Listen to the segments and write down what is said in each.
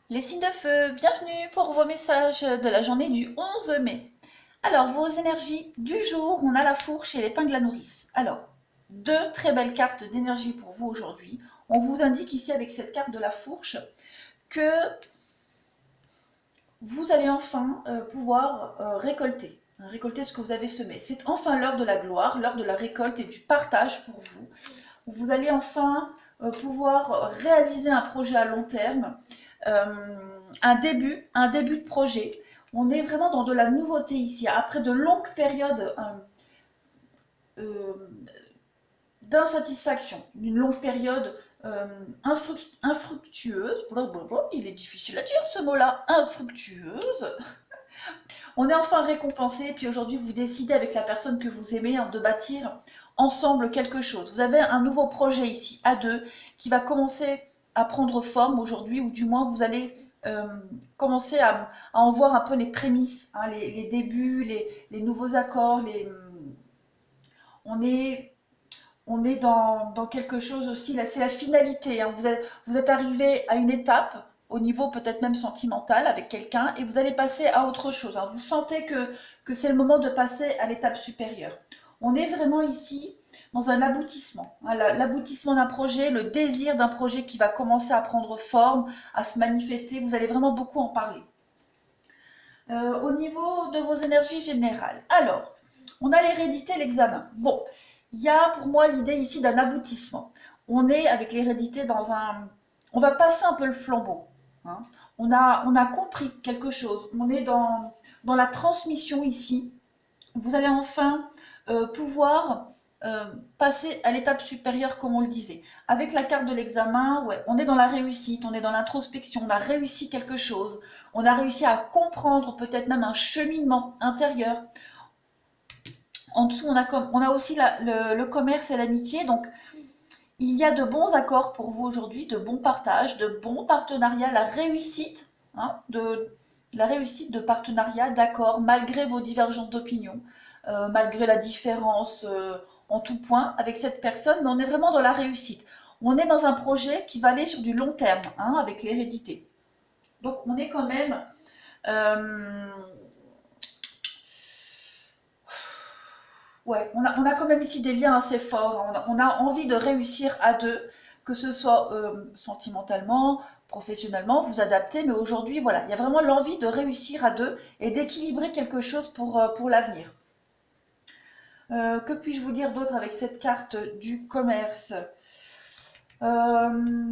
Les signes de feu, bienvenue pour vos messages de la journée du 11 mai. Alors, vos énergies du jour, on a la fourche et l'épingle à nourrice. Alors, deux très belles cartes d'énergie pour vous aujourd'hui. On vous indique ici avec cette carte de la fourche que vous allez enfin pouvoir récolter ce que vous avez semé. C'est enfin l'heure de la gloire, l'heure de la récolte et du partage pour vous. Vous allez enfin pouvoir réaliser un projet à long terme, un début de projet. On est vraiment dans de la nouveauté ici. Après de longues périodes euh, d'insatisfaction, d'une longue période infructueuse, il est difficile à dire ce mot-là, infructueuse, on est enfin récompensé, puis aujourd'hui vous décidez avec la personne que vous aimez de bâtir ensemble quelque chose. Vous avez un nouveau projet ici, à deux, qui va commencer à prendre forme aujourd'hui, ou du moins vous allez euh, commencer à en voir un peu les prémices, hein, les débuts, les nouveaux accords, on est on est dans quelque chose aussi, là, c'est la finalité. Hein. Vous êtes arrivé à une étape, au niveau peut-être même sentimental, avec quelqu'un, et vous allez passer à autre chose. Hein. Vous sentez que c'est le moment de passer à l'étape supérieure. On est vraiment ici dans un aboutissement. Hein. L'aboutissement d'un projet, le désir d'un projet qui va commencer à prendre forme, à se manifester. Vous allez vraiment beaucoup en parler. Au niveau de vos énergies générales. Alors, on a l'hérédité, l'examen. Bon, il y a pour moi l'idée ici d'un aboutissement. On est avec l'hérédité dans un... On va passer un peu le flambeau. Hein. On a compris quelque chose. On est dans la transmission ici. Vous allez enfin pouvoir passer à l'étape supérieure, comme on le disait. Avec la carte de l'examen, ouais, on est dans la réussite, on est dans l'introspection, on a réussi quelque chose, on a réussi à comprendre peut-être même un cheminement intérieur. En dessous, on a aussi le commerce et l'amitié. Donc, il y a de bons accords pour vous aujourd'hui, de bons partages, de bons partenariats, hein, la réussite de partenariats, d'accords, malgré vos divergences d'opinion, malgré la différence en tout point avec cette personne, mais on est vraiment dans la réussite. On est dans un projet qui va aller sur du long terme, hein, avec l'hérédité. Donc, on est quand même euh, ouais, on a quand même ici des liens assez forts. On a envie de réussir à deux, que ce soit sentimentalement, professionnellement, vous adaptez. Mais aujourd'hui, voilà, il y a vraiment l'envie de réussir à deux et d'équilibrer quelque chose pour l'avenir. Que puis-je vous dire d'autre avec cette carte du commerce? Euh,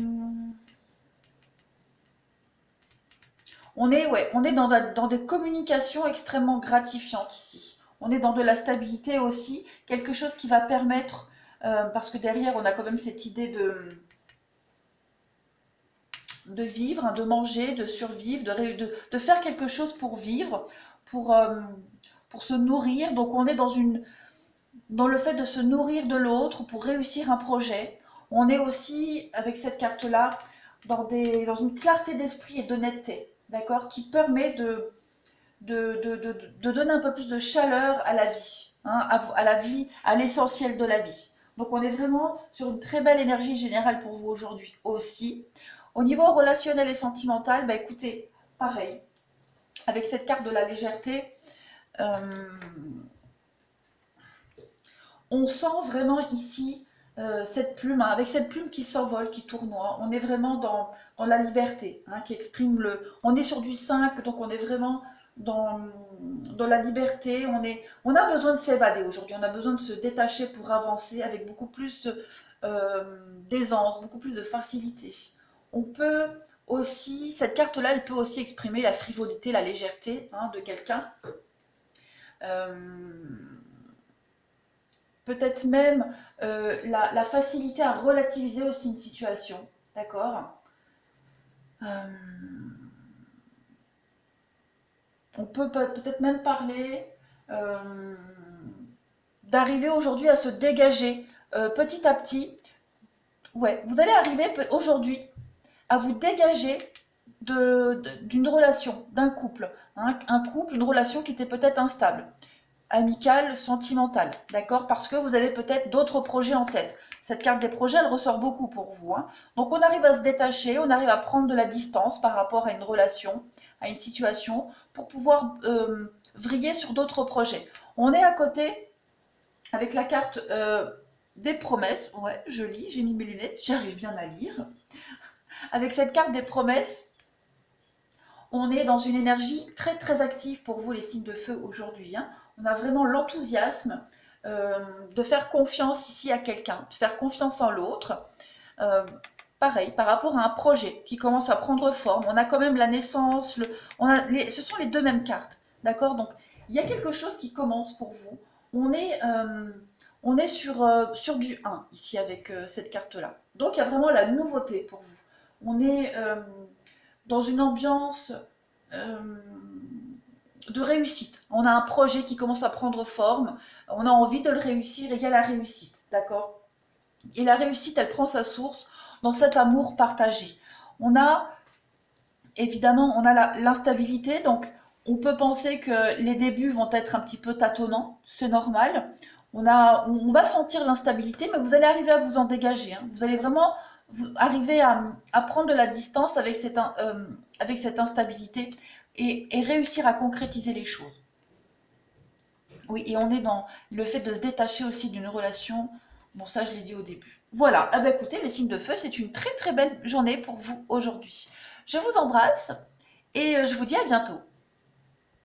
on est dans des communications extrêmement gratifiantes ici. On est dans de la stabilité aussi, quelque chose qui va permettre, parce que derrière on a quand même cette idée de vivre, hein, de manger, de survivre, de faire quelque chose pour vivre, pour, euh, pour se nourrir. Donc on est dans le fait de se nourrir de l'autre pour réussir un projet. On est aussi, avec cette carte-là, dans une clarté d'esprit et d'honnêteté, d'accord, qui permet de donner un peu plus de chaleur à la vie, hein, à la vie, à l'essentiel de la vie. Donc on est vraiment sur une très belle énergie générale pour vous aujourd'hui aussi. Au niveau relationnel et sentimental, bah écoutez, pareil, avec cette carte de la légèreté, euh, on sent vraiment ici cette plume, hein, avec cette plume qui s'envole, qui tournoie. On est vraiment dans la liberté, hein, qui exprime le... On est sur du 5, donc on est vraiment dans, dans la liberté. On a besoin de s'évader aujourd'hui, on a besoin de se détacher pour avancer avec beaucoup plus d'aisance, beaucoup plus de facilité. On peut aussi, cette carte-là, elle peut aussi exprimer la frivolité, la légèreté, hein, de quelqu'un. Euh, Peut-être même la facilité à relativiser aussi une situation. D'accord. euh, On peut peut-être même parler euh, d'arriver aujourd'hui à se dégager petit à petit. Ouais, vous allez arriver aujourd'hui à vous dégager d'une relation, d'un couple. Hein, un couple, une relation qui était peut-être instable, amicale, sentimentale. D'accord. Parce que vous avez peut-être d'autres projets en tête. Cette carte des projets, elle ressort beaucoup pour vous, hein. Donc on arrive à se détacher, on arrive à prendre de la distance par rapport à une relation, à une situation, pour pouvoir vriller sur d'autres projets. On est à côté avec la carte des promesses. Ouais, je lis, j'ai mis mes lunettes, j'arrive bien à lire. Avec cette carte des promesses, on est dans une énergie très très active pour vous les signes de feu aujourd'hui, hein. On a vraiment l'enthousiasme de faire confiance ici à quelqu'un, de faire confiance en l'autre. Euh, Pareil, par rapport à un projet qui commence à prendre forme, on a quand même la naissance, ce sont les deux mêmes cartes, d'accord? Donc, il y a quelque chose qui commence pour vous. On est sur du 1 ici avec cette carte-là. Donc, il y a vraiment la nouveauté pour vous. On est dans une ambiance euh, de réussite. On a un projet qui commence à prendre forme, on a envie de le réussir et il y a la réussite, d'accord? Et la réussite, elle prend sa source dans cet amour partagé. On a, évidemment, on a l'instabilité, donc on peut penser que les débuts vont être un petit peu tâtonnants, c'est normal. On va sentir l'instabilité, mais vous allez arriver à vous en dégager, hein. Vous allez vraiment arriver à prendre de la distance avec cette instabilité et réussir à concrétiser les choses. Oui, et on est dans le fait de se détacher aussi d'une relation. Bon, ça, je l'ai dit au début. Voilà. Ah bah écoutez, les signes de feu, c'est une très très belle journée pour vous aujourd'hui. Je vous embrasse et je vous dis à bientôt.